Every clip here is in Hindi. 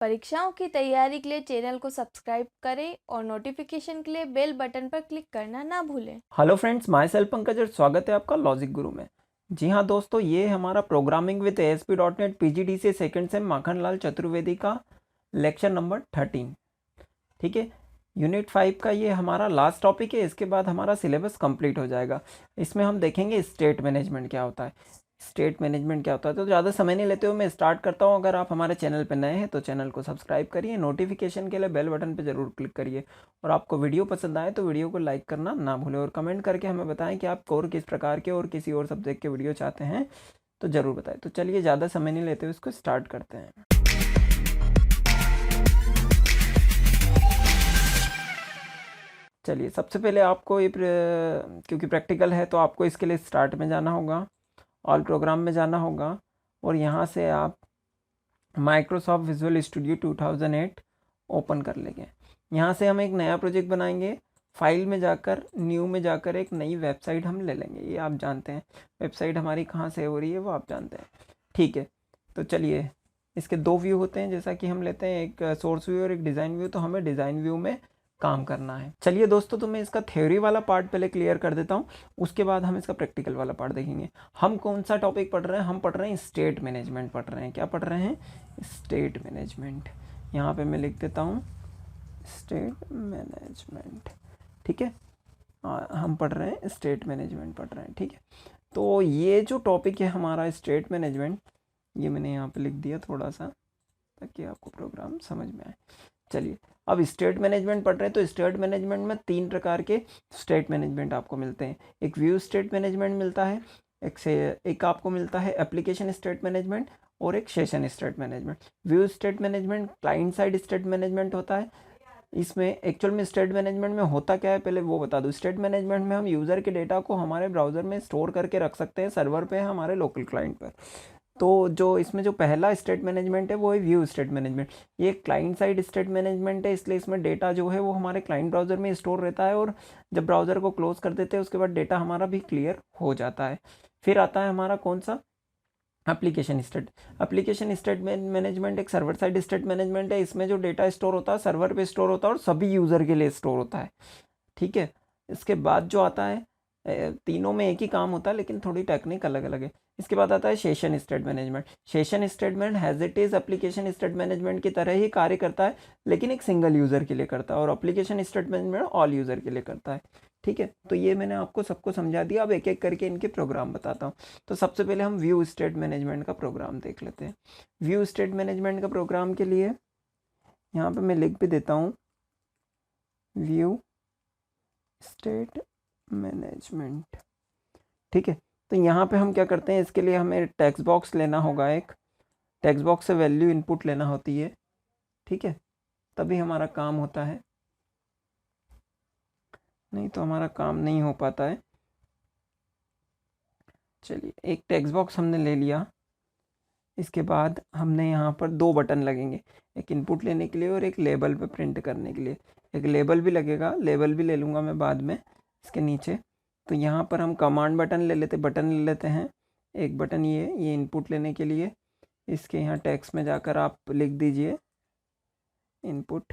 परीक्षाओं की तैयारी के लिए चैनल को सब्सक्राइब करें और नोटिफिकेशन के लिए बेल बटन पर क्लिक करना ना भूलें। Hello friends, my self Pankaj और स्वागत है आपका लॉजिक गुरु में। जी हाँ दोस्तों, ये हमारा programming with ASP.NET PGDCA second sem Makhan Lal Chaturvedi का लेक्चर नंबर 13। ठीक है, यूनिट 5 का ये हमारा लास्ट टॉपिक है। इसके बाद हमारा सिलेबस कंप्लीट हो जाएगा। इसमें हम देखेंगे स्टेट मैनेजमेंट क्या होता है। स्टेट मैनेजमेंट क्या होता है तो ज़्यादा समय नहीं लेते हुए मैं स्टार्ट करता हूँ। अगर आप हमारे चैनल पर नए हैं तो चैनल को सब्सक्राइब करिए, नोटिफिकेशन के लिए बेल बटन पर जरूर क्लिक करिए, और आपको वीडियो पसंद आए तो वीडियो को लाइक करना ना भूलें, और कमेंट करके हमें बताएं कि आप और किस प्रकार के और किसी और सब्जेक्ट के वीडियो चाहते हैं तो ज़रूर बताएं। तो चलिए ज़्यादा समय नहीं लेते हुए इसको स्टार्ट करते हैं। चलिए, सबसे पहले आपको ये क्योंकि प्रैक्टिकल है तो आपको इसके लिए स्टार्ट में जाना होगा, ऑल प्रोग्राम में जाना होगा, और यहाँ से आप माइक्रोसॉफ्ट विजुअल स्टूडियो 2008 ओपन कर लेंगे। यहाँ से हम एक नया प्रोजेक्ट बनाएंगे। फाइल में जाकर न्यू में जाकर एक नई वेबसाइट हम ले लेंगे। ये आप जानते हैं वेबसाइट हमारी कहाँ से हो रही है, वो आप जानते हैं। ठीक है, तो चलिए, इसके दो व्यू होते हैं, जैसा कि हम लेते हैं एक सोर्स व्यू और एक डिज़ाइन व्यू। तो हमें डिज़ाइन व्यू में काम करना है। चलिए दोस्तों, तो मैं इसका थ्योरी वाला पार्ट पहले क्लियर कर देता हूँ, उसके बाद हम इसका प्रैक्टिकल वाला पार्ट देखेंगे। हम कौन सा टॉपिक पढ़ रहे हैं? हम पढ़ रहे हैं स्टेट मैनेजमेंट पढ़ रहे हैं। क्या पढ़ रहे हैं? State management. यहाँ पे मैं लिख देता हूँ स्टेट मैनेजमेंट। ठीक है, हम पढ़ रहे हैं स्टेट मैनेजमेंट पढ़ रहे हैं। ठीक है, तो ये जो टॉपिक है हमारा स्टेट मैनेजमेंट, ये मैंने यहाँ पे लिख दिया थोड़ा सा ताकि आपको प्रोग्राम समझ में आए। चलिए, अब स्टेट मैनेजमेंट पढ़ रहे हैं तो स्टेट मैनेजमेंट में 3 प्रकार के स्टेट मैनेजमेंट आपको मिलते हैं। एक व्यू स्टेट मैनेजमेंट मिलता है, एक आपको मिलता है एप्लीकेशन स्टेट मैनेजमेंट, और एक session state management. View state management client side state management होता है। इसमें एक्चुअल में स्टेट मैनेजमेंट में होता क्या है पहले वो बता दूँ। स्टेट मैनेजमेंट में हम यूज़र के डेटा को हमारे ब्राउज़र में स्टोर करके रख सकते हैं, सर्वर पे हमारे लोकल क्लाइंट पर। तो जो इसमें जो पहला स्टेट मैनेजमेंट है वो है व्यू स्टेट मैनेजमेंट। ये क्लाइंट साइड स्टेट मैनेजमेंट है, इसलिए इसमें डेटा जो है वो हमारे क्लाइंट ब्राउज़र में स्टोर रहता है, और जब ब्राउज़र को क्लोज कर देते हैं उसके बाद डेटा हमारा भी क्लियर हो जाता है। फिर आता है हमारा कौन सा? एप्लीकेशन स्टेट मैनेजमेंट एक सर्वर साइड स्टेट मैनेजमेंट है। इसमें जो डेटा स्टोर होता है सर्वर पे स्टोर होता है और सभी यूज़र के लिए स्टोर होता है। ठीक है, इसके बाद जो आता है, तीनों में एक ही काम होता है लेकिन थोड़ी टेक्निक अलग अलग है। इसके बाद आता है session state management. Session statement has it is application state management की तरह ही कार्य करता है, लेकिन एक सिंगल यूज़र के लिए करता है, और application state management all user के लिए करता है। ठीक है, तो ये मैंने आपको सबको समझा दिया। अब एक एक करके इनके प्रोग्राम बताता हूँ। तो सबसे पहले हम व्यू स्टेट मैनेजमेंट का प्रोग्राम देख लेते हैं। व्यू स्टेट मैनेजमेंट का प्रोग्राम के लिए यहाँ पे मैं लिख भी देता हूँ व्यू स्टेट मैनेजमेंट। ठीक है, तो यहाँ पे हम क्या करते हैं, इसके लिए हमें टेक्स्ट बॉक्स लेना होगा। एक टेक्स्ट बॉक्स से वैल्यू इनपुट लेना होती है। ठीक है, तभी हमारा काम होता है, नहीं तो हमारा काम नहीं हो पाता है। चलिए, एक टेक्स्ट बॉक्स हमने ले लिया। इसके बाद हमने यहाँ पर 2 बटन लगेंगे, एक इनपुट लेने के लिए और एक लेबल पे प्रिंट करने के लिए। एक लेबल भी लगेगा, लेबल भी ले लूँगा मैं बाद में इसके नीचे। तो यहाँ पर हम कमांड बटन ले लेते हैं। एक बटन ये इनपुट लेने के लिए। इसके यहाँ टेक्स्ट में जाकर आप लिख दीजिए इनपुट,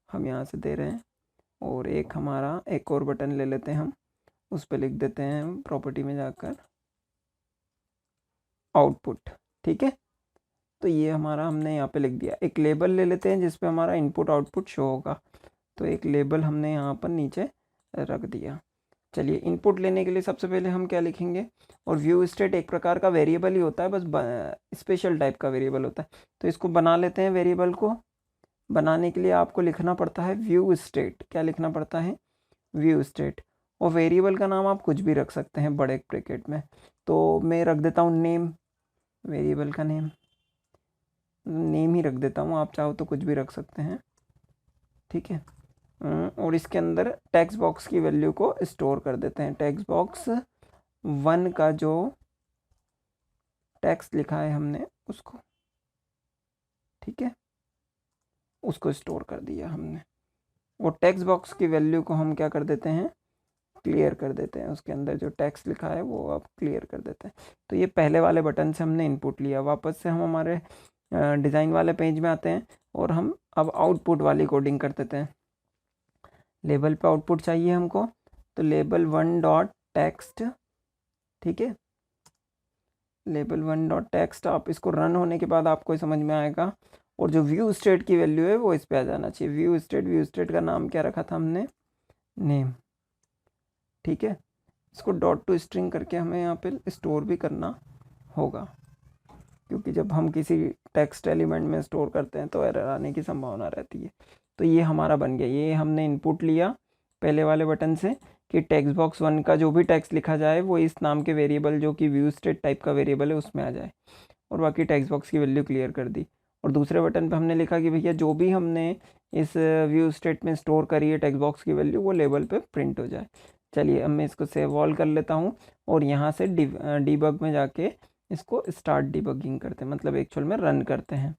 हम यहाँ से दे रहे हैं। और एक हमारा एक और बटन ले लेते हैं हम, उस पर लिख देते हैं प्रॉपर्टी में जाकर आउटपुट। ठीक है, तो ये हमारा हमने यहाँ पे लिख दिया। एक लेबल ले लेते हैं जिस पे हमारा इनपुट आउटपुट शो होगा। तो एक लेबल हमने यहाँ पर नीचे रख दिया। चलिए, इनपुट लेने के लिए सबसे पहले हम क्या लिखेंगे, और व्यू स्टेट एक प्रकार का वेरिएबल ही होता है, बस स्पेशल टाइप का वेरिएबल होता है। तो इसको बना लेते हैं। वेरिएबल को बनाने के लिए आपको लिखना पड़ता है व्यू स्टेट। क्या लिखना पड़ता है? View state. और वेरिएबल का नाम आप कुछ भी रख सकते हैं बड़े ब्रैकेट में। तो मैं रख देता हूँ नेम, वेरिएबल का नेम ही रख देता हूँ, आप चाहो तो कुछ भी रख सकते हैं। ठीक है, और इसके अंदर टेक्स्ट बॉक्स की वैल्यू को स्टोर कर देते हैं। टेक्स्ट बॉक्स 1 का जो टेक्स्ट लिखा है हमने उसको, ठीक है, उसको स्टोर कर दिया हमने। वो टेक्स्ट बॉक्स की वैल्यू को हम क्या कर देते हैं, क्लियर कर देते हैं। उसके अंदर जो टेक्स्ट लिखा है वो आप क्लियर कर देते हैं। तो ये पहले वाले बटन से हमने इनपुट लिया। वापस से हम हमारे डिज़ाइन वाले पेज में आते हैं और हम अब आउटपुट वाली कोडिंग कर देते हैं। लेबल पे आउटपुट चाहिए हमको, तो लेबल 1 डॉट टेक्स्ट, ठीक है, लेबल 1 डॉट टेक्स्ट। आप इसको रन होने के बाद आपको समझ में आएगा, और जो व्यू स्टेट की वैल्यू है वो इस पे आ जाना चाहिए। व्यू स्टेट का नाम क्या रखा था हमने, नेम, ठीक है। इसको डॉट टू स्ट्रिंग करके हमें यहाँ पे स्टोर भी करना होगा, क्योंकि जब हम किसी टेक्स्ट एलिमेंट में स्टोर करते हैं तो एरर आने की संभावना रहती है। तो ये हमारा बन गया, ये हमने इनपुट लिया पहले वाले बटन से कि टेक्स्ट बॉक्स 1 का जो भी टेक्स्ट लिखा जाए वो इस नाम के वेरिएबल जो कि व्यू स्टेट टाइप का वेरिएबल है उसमें आ जाए, और बाकी टेक्स्ट बॉक्स की वैल्यू क्लियर कर दी। और दूसरे बटन पे हमने लिखा कि भैया जो भी हमने इस व्यू स्टेट में स्टोर करी है टेक्स्ट बॉक्स की वैल्यू वो लेबल पे प्रिंट हो जाए। चलिए अब मैं इसको सेव ऑल कर लेता हूँ, और यहाँ से डीबग में जाके इसको स्टार्ट डिबगिंग करते हैं, मतलब एक्चुअल में रन करते हैं।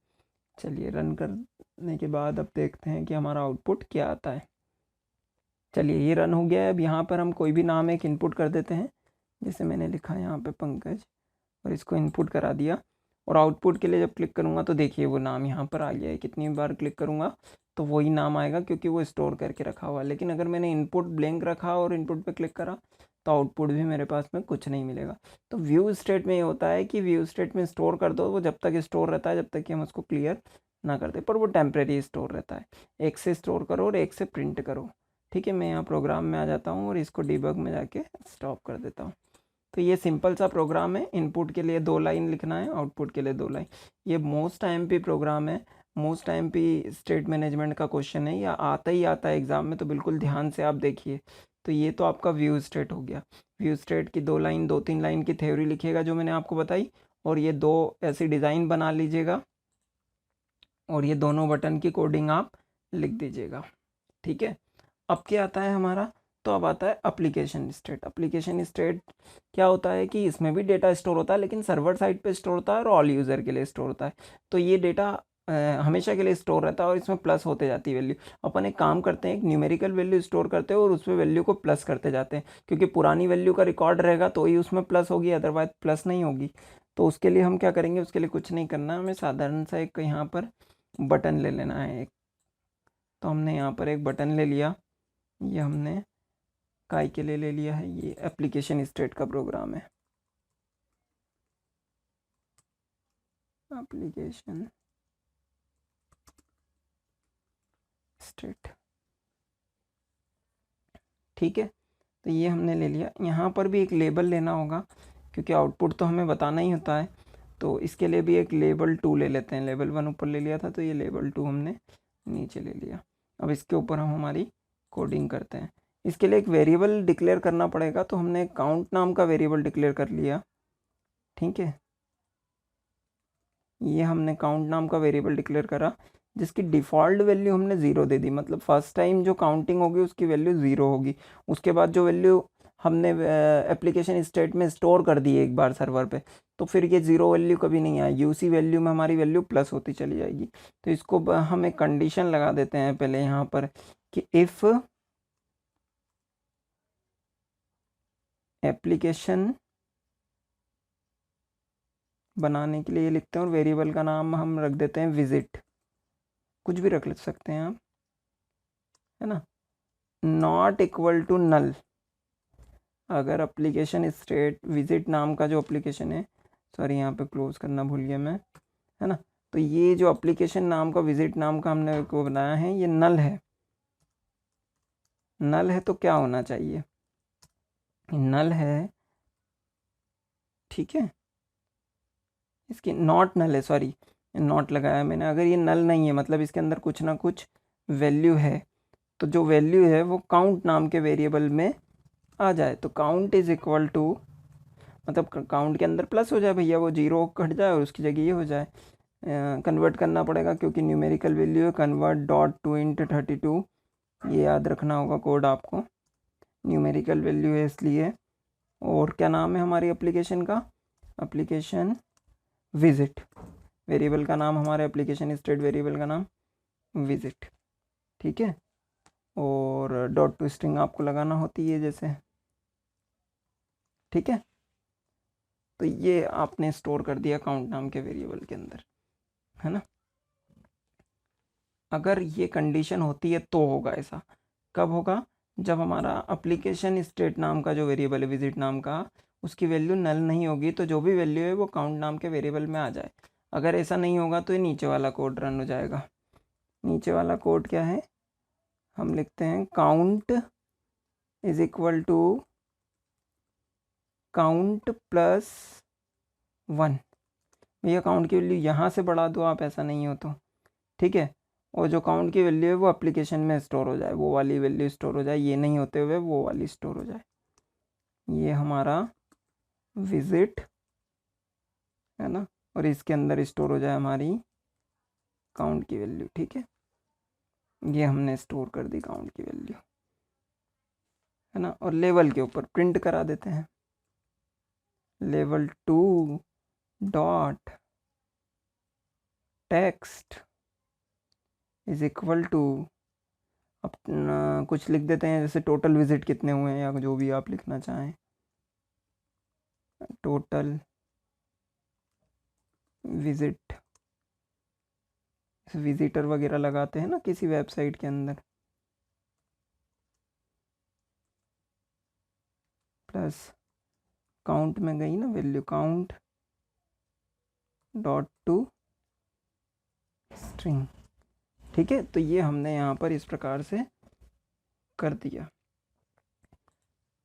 चलिए रन करने के बाद अब देखते हैं कि हमारा आउटपुट क्या आता है। चलिए ये रन हो गया है। अब यहाँ पर हम कोई भी नाम एक इनपुट कर देते हैं, जैसे मैंने लिखा है यहाँ पे पंकज, और इसको इनपुट करा दिया। और आउटपुट के लिए जब क्लिक करूँगा तो देखिए वो नाम यहाँ पर आ गया है। कितनी बार क्लिक करूँगा तो वही नाम आएगा, क्योंकि वो स्टोर करके रखा हुआ है। लेकिन अगर मैंने इनपुट ब्लैंक रखा और इनपुट पे क्लिक करा तो आउटपुट भी मेरे पास में कुछ नहीं मिलेगा। तो व्यू स्टेट में ये होता है कि व्यू स्टेट में स्टोर कर दो, वो जब तक स्टोर रहता है, जब तक कि हम उसको क्लियर ना करते, पर वो टेम्प्रेरी स्टोर रहता है। एक से स्टोर करो और एक से प्रिंट करो, ठीक है। मैं यहाँ प्रोग्राम में आ जाता हूँ और इसको डिबग में जाके स्टॉप कर देता हूँ। तो ये सिंपल सा प्रोग्राम है। इनपुट के लिए 2 लाइन लिखना है, आउटपुट के लिए 2 लाइन। ये मोस्ट IMP प्रोग्राम है, मोस्ट IMP स्टेट मैनेजमेंट का क्वेश्चन है, या आता ही आता है एग्जाम में, तो बिल्कुल ध्यान से आप देखिए। तो ये तो आपका व्यू स्टेट हो गया। व्यू स्टेट की 2 लाइन 2-3 लाइन की थ्योरी लिखिएगा जो मैंने आपको बताई, और ये 2 ऐसी डिज़ाइन बना लीजिएगा, और ये दोनों बटन की कोडिंग आप लिख दीजिएगा, ठीक है। अब क्या आता है हमारा, तो अब आता है एप्लीकेशन स्टेट। एप्लीकेशन स्टेट क्या होता है कि इसमें भी डेटा स्टोर होता है, लेकिन सर्वर साइड पे स्टोर होता है और ऑल यूज़र के लिए स्टोर होता है। तो ये डेटा हमेशा के लिए स्टोर रहता है और इसमें प्लस होते जाती है वैल्यू। अपन एक काम करते हैं, एक न्यूमेरिकल वैल्यू स्टोर करते हैं और उसमें वैल्यू को प्लस करते जाते हैं, क्योंकि पुरानी वैल्यू का रिकॉर्ड रहेगा तो ही उसमें प्लस होगी, अदरवाइज प्लस नहीं होगी। तो उसके लिए हम क्या करेंगे, उसके लिए कुछ नहीं करना, हमें साधारण सा एक यहाँ पर बटन ले लेना है एक। तो हमने यहाँ पर एक बटन ले लिया, ये हमने काय के लिए ले लिया है। ये एप्लीकेशन स्टेट का प्रोग्राम है, एप्लीकेशन स्टेट, ठीक है। तो ये हमने ले लिया। यहाँ पर भी एक लेबल लेना होगा, क्योंकि आउटपुट तो हमें बताना ही होता है। तो इसके लिए भी एक लेबल 2 ले लेते हैं। लेबल 1 ऊपर ले लिया था, तो ये लेबल 2 हमने नीचे ले लिया। अब इसके ऊपर हम हमारी कोडिंग करते हैं। इसके लिए एक वेरिएबल डिक्लेयर करना पड़ेगा, तो हमने काउंट नाम का वेरिएबल डिक्लेयर कर लिया, ठीक है। ये हमने काउंट नाम का वेरिएबल डिक्लेयर करा, जिसकी डिफ़ॉल्ट वैल्यू हमने 0 दे दी, मतलब फर्स्ट टाइम जो काउंटिंग होगी उसकी वैल्यू 0 होगी। उसके बाद जो वैल्यू हमने एप्लीकेशन स्टेट में स्टोर कर दी है एक बार सर्वर पे, तो फिर ये 0 वैल्यू कभी नहीं आएगी, उसी वैल्यू में हमारी वैल्यू प्लस होती चली जाएगी। तो इसको हम एक कंडीशन लगा देते हैं पहले यहाँ पर कि इफ़ एप्लीकेशन बनाने के लिए ये लिखते हैं, और वेरिएबल का नाम हम रख देते हैं विजिट, कुछ भी रख सकते हैं आप, है ना। नॉट इक्वल टू नल, अगर एप्लीकेशन स्टेट विजिट नाम का जो एप्लीकेशन है, सॉरी यहाँ पे क्लोज करना भूल गया मैं, है ना। तो ये जो एप्लीकेशन नाम का विजिट नाम का हमने को बनाया है ये नल है। नल है तो क्या होना चाहिए, नल है, ठीक है। इसकी नॉट नल है, सॉरी नॉट लगाया मैंने। अगर ये नल नहीं है मतलब इसके अंदर कुछ ना कुछ वैल्यू है, तो जो वैल्यू है वो काउंट नाम के वेरिएबल में आ जाए। तो काउंट इज इक्वल टू, मतलब काउंट के अंदर प्लस हो जाए भैया, वो 0 कट जाए और उसकी जगह ये हो जाए। कन्वर्ट करना पड़ेगा क्योंकि न्यूमेरिकल वैल्यू है। कन्वर्ट डॉट टू इंटू 32, ये याद रखना होगा कोड आपको, न्यूमेरिकल वैल्यू है इसलिए। और क्या नाम है हमारी एप्लीकेशन का, एप्लीकेशन विजिट, वेरिएबल का नाम हमारे एप्लीकेशन स्टेट वेरिएबल का नाम विजिट, ठीक है। और डॉट टू स्ट्रिंग आपको लगाना होती है जैसे, ठीक है। तो ये आपने स्टोर कर दिया काउंट नाम के वेरिएबल के अंदर। है ना। अगर ये कंडीशन होती है तो होगा ऐसा। कब होगा? जब हमारा एप्लीकेशन स्टेट नाम का जो वेरिएबल है विजिट नाम का, उसकी वैल्यू नल नहीं होगी, तो जो भी वैल्यू है वो काउंट नाम के वेरिएबल में आ जाए। अगर ऐसा नहीं होगा तो ये नीचे वाला कोड रन हो जाएगा। नीचे वाला कोड क्या है? हम लिखते हैं count is equal to count plus 1। भैया काउंट की वैल्यू यहाँ से बढ़ा दो आप, ऐसा नहीं हो तो ठीक है। और जो काउंट की वैल्यू है वो एप्लीकेशन में स्टोर हो जाए, वो वाली वैल्यू स्टोर हो जाए, ये नहीं होते हुए वो वाली स्टोर हो जाए। ये हमारा विजिट है ना, और इसके अंदर स्टोर हो जाए हमारी काउंट की वैल्यू। ठीक है, ये हमने स्टोर कर दी काउंट की वैल्यू, है ना। और लेवल के ऊपर प्रिंट करा देते हैं, level 2 dot text is equal to, अपना कुछ लिख देते हैं, जैसे टोटल विजिट कितने हुए हैं या जो भी आप लिखना चाहें। टोटल विजिट, विजिटर वगैरह लगाते हैं ना किसी वेबसाइट के अंदर, प्लस काउंट में गई ना value, count dot to string. ठीक है, तो ये हमने यहाँ पर इस प्रकार से कर दिया।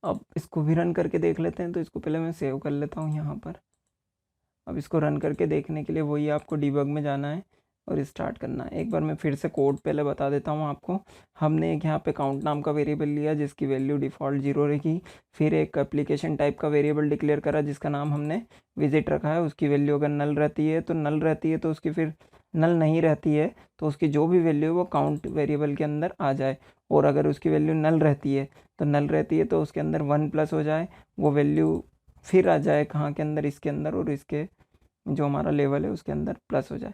अब इसको भी रन करके देख लेते हैं, तो इसको पहले मैं सेव कर लेता हूँ यहाँ पर। अब इसको रन करके देखने के लिए वही आपको डिबग में जाना है और स्टार्ट करना है। एक बार मैं फिर से कोड पहले बता देता हूँ आपको। हमने एक यहाँ पे काउंट नाम का वेरिएबल लिया जिसकी वैल्यू डिफ़ॉल्ट 0 रहेगी। फिर एक एप्लीकेशन टाइप का वेरिएबल डिक्लेयर करा जिसका नाम हमने विजिट रखा है। उसकी वैल्यू अगर नल रहती है तो नल रहती है, तो उसकी फिर नल नहीं रहती है तो उसकी जो भी वैल्यू है वो काउंट वेरिएबल के अंदर आ जाए। और अगर उसकी वैल्यू नल रहती है तो नल रहती है तो उसके अंदर 1 प्लस हो जाए, वो वैल्यू फिर आ जाए कहाँ के अंदर, इसके अंदर, और इसके जो हमारा लेवल है उसके अंदर प्लस हो जाए।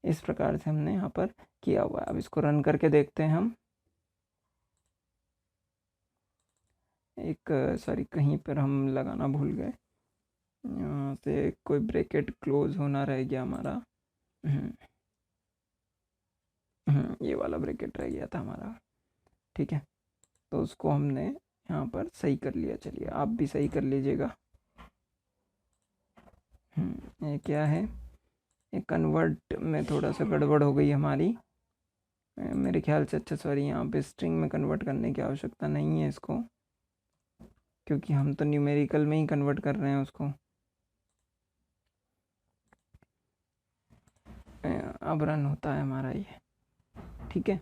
इस प्रकार से हमने यहाँ पर किया हुआ है। अब इसको रन करके देखते हैं हम। एक सॉरी, कहीं पर हम लगाना भूल गए, यहाँ से कोई ब्रैकेट क्लोज होना रह गया हमारा। ये वाला ब्रैकेट रह गया था हमारा। ठीक है, तो उसको हमने यहाँ पर सही कर लिया। चलिए आप भी सही कर लीजिएगा। ये क्या है, ये कन्वर्ट में थोड़ा सा गड़बड़ हो गई हमारी मेरे ख्याल से। अच्छा सॉरी, यहाँ पे स्ट्रिंग में कन्वर्ट करने की आवश्यकता नहीं है इसको, क्योंकि हम तो न्यूमेरिकल में ही कन्वर्ट कर रहे हैं उसको। अब रन होता है हमारा ये। ठीक है,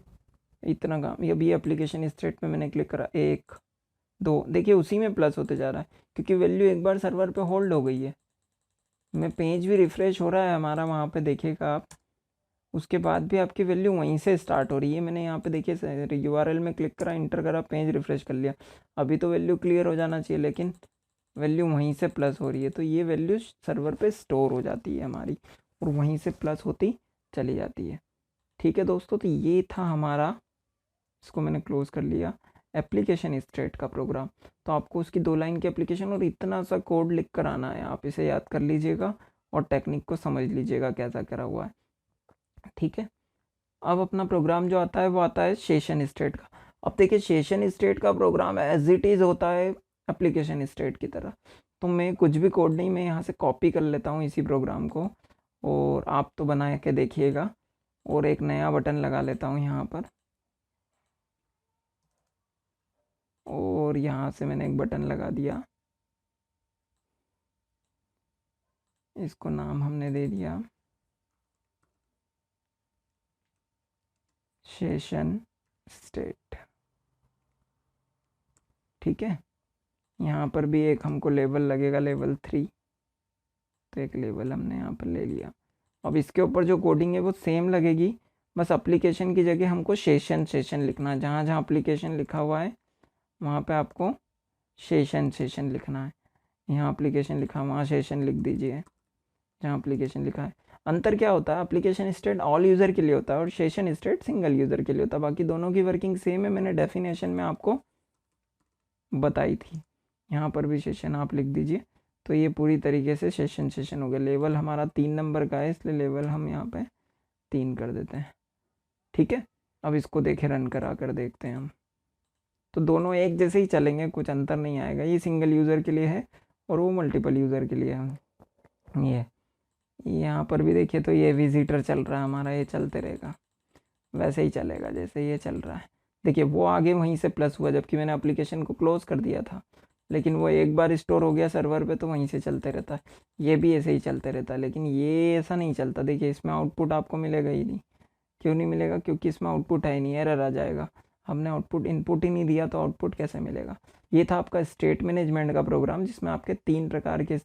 इतना काम। ये भी एप्लीकेशन स्टेट में मैंने क्लिक करा, 1 2, देखिए उसी में प्लस होते जा रहा है क्योंकि वैल्यू एक बार सर्वर पे होल्ड हो गई है। मैं पेज भी रिफ़्रेश हो रहा है हमारा वहाँ पे, देखिएगा आप, उसके बाद भी आपकी वैल्यू वहीं से स्टार्ट हो रही है। मैंने यहाँ पे देखिए यूआरएल में क्लिक करा, इंटर करा, पेज रिफ़्रेश कर लिया। अभी तो वैल्यू क्लियर हो जाना चाहिए, लेकिन वैल्यू वहीं से प्लस हो रही है। तो ये वैल्यू सर्वर पे स्टोर हो जाती है हमारी और वहीं से प्लस होती चली जाती है। ठीक है दोस्तों, तो ये था हमारा, इसको मैंने क्लोज़ कर लिया, एप्लीकेशन स्टेट का प्रोग्राम। तो आपको उसकी 2 लाइन की एप्लीकेशन और इतना सा कोड लिख कर आना है। आप इसे याद कर लीजिएगा और टेक्निक को समझ लीजिएगा कैसा करा हुआ है। ठीक है, अब अपना प्रोग्राम जो आता है वो आता है सेशन स्टेट का। अब देखिए सेशन स्टेट का प्रोग्राम एज इट इज़ होता है एप्लीकेशन स्टेट की तरह। तो मैं कुछ भी कोड नहीं, मैं यहाँ से कॉपी कर लेता हूँ इसी प्रोग्राम को, और आप तो बना के देखिएगा। और एक नया बटन लगा लेता हूँ यहाँ पर, और यहाँ से मैंने एक बटन लगा दिया, इसको नाम हमने दे दिया सेशन स्टेट। ठीक है, यहाँ पर भी एक हमको लेवल लगेगा, लेवल 3, तो एक लेवल हमने यहाँ पर ले लिया। अब इसके ऊपर जो कोडिंग है वो सेम लगेगी, बस एप्लीकेशन की जगह हमको सेशन लिखना है। जहाँ जहाँ एप्लीकेशन लिखा हुआ है वहाँ पे आपको सेशन लिखना है। यहाँ एप्लीकेशन लिखा है वहाँ सेशन लिख दीजिए जहाँ एप्लीकेशन लिखा है। अंतर क्या होता है, एप्लीकेशन स्टेट ऑल यूज़र के लिए होता है और सेशन स्टेट सिंगल यूज़र के लिए होता है। बाकी दोनों की वर्किंग सेम है, मैंने डेफिनेशन में आपको बताई थी। यहाँ पर भी सेशन आप लिख दीजिए, तो ये पूरी तरीके से सेशन हो गया। लेवल हमारा 3 नंबर का है, इसलिए लेवल हम यहाँ पे 3 कर देते हैं, ठीक है। अब इसको देखें, रन करा कर देखते हैं हम, तो दोनों एक जैसे ही चलेंगे, कुछ अंतर नहीं आएगा। ये सिंगल यूज़र के लिए है और वो मल्टीपल यूज़र के लिए है। ये यहाँ पर भी देखिए तो ये विजिटर चल रहा है हमारा, ये चलते रहेगा, वैसे ही चलेगा जैसे ये चल रहा है। देखिए वो आगे वहीं से प्लस हुआ, जबकि मैंने एप्लीकेशन को क्लोज़ कर दिया था, लेकिन वो एक बार स्टोर हो गया सर्वर पे तो वहीं से चलते रहता है। ये भी ऐसे ही चलते रहता है, लेकिन ये ऐसा नहीं चलता। देखिए इसमें आउटपुट आपको मिलेगा ही नहीं। क्यों नहीं मिलेगा? क्योंकि इसमें आउटपुट है ही नहीं, एरर आ जाएगा। हमने आउटपुट इनपुट ही नहीं दिया तो आउटपुट कैसे मिलेगा? ये था आपका स्टेट मैनेजमेंट का प्रोग्राम, जिसमें आपके 3 प्रकार के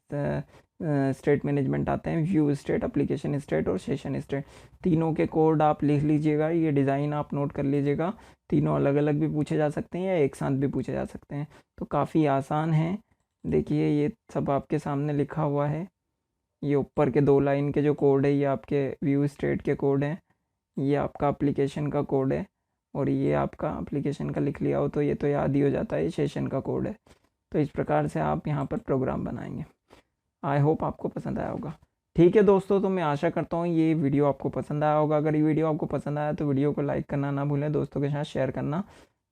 स्टेट मैनेजमेंट आते हैं, व्यू स्टेट, एप्लीकेशन स्टेट और सेशन स्टेट। तीनों के कोड आप लिख लीजिएगा, ये डिज़ाइन आप नोट कर लीजिएगा। तीनों अलग अलग भी पूछे जा सकते हैं या एक साथ भी पूछे जा सकते हैं, तो काफ़ी आसान है। देखिए ये सब आपके सामने लिखा हुआ है। ये ऊपर के 2 लाइन के जो कोड है ये आपके व्यू स्टेट के कोड हैं, ये आपका एप्लीकेशन का कोड है, और ये आपका एप्लीकेशन का लिख लिया हो तो ये तो याद ही हो जाता है, ये सेशन का कोड है। तो इस प्रकार से आप यहाँ पर प्रोग्राम बनाएंगे। आई होप आपको पसंद आया होगा। ठीक है दोस्तों, तो मैं आशा करता हूँ ये वीडियो आपको पसंद आया होगा। अगर ये वीडियो आपको पसंद आया तो वीडियो को लाइक करना ना भूलें, दोस्तों के साथ शेयर करना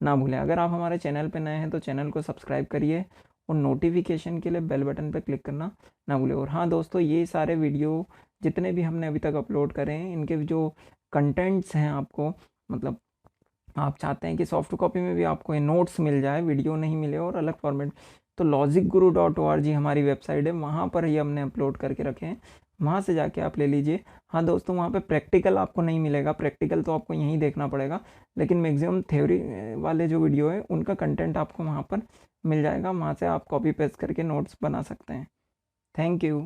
ना भूलें। अगर आप हमारे चैनल पर नए हैं तो चैनल को सब्सक्राइब करिए और नोटिफिकेशन के लिए बेल बटन पर क्लिक करना ना भूलें। और हाँ दोस्तों, ये सारे वीडियो जितने भी हमने अभी तक अपलोड करे हैं, इनके जो कंटेंट्स हैं, आपको मतलब आप चाहते हैं कि सॉफ्ट कॉपी में भी आपको ये नोट्स मिल जाए, वीडियो नहीं मिले और अलग फॉर्मेट, तो logicguru.org हमारी वेबसाइट है, वहाँ पर ही हमने अपलोड करके रखे हैं, वहाँ से जाके आप ले लीजिए। हाँ दोस्तों, वहाँ पे प्रैक्टिकल आपको नहीं मिलेगा, प्रैक्टिकल तो आपको यहीं देखना पड़ेगा, लेकिन मैक्सिमम थ्योरी वाले जो वीडियो है उनका कंटेंट आपको वहाँ पर मिल जाएगा। वहाँ से आप कॉपी पेस्ट करके नोट्स बना सकते हैं। Thank you.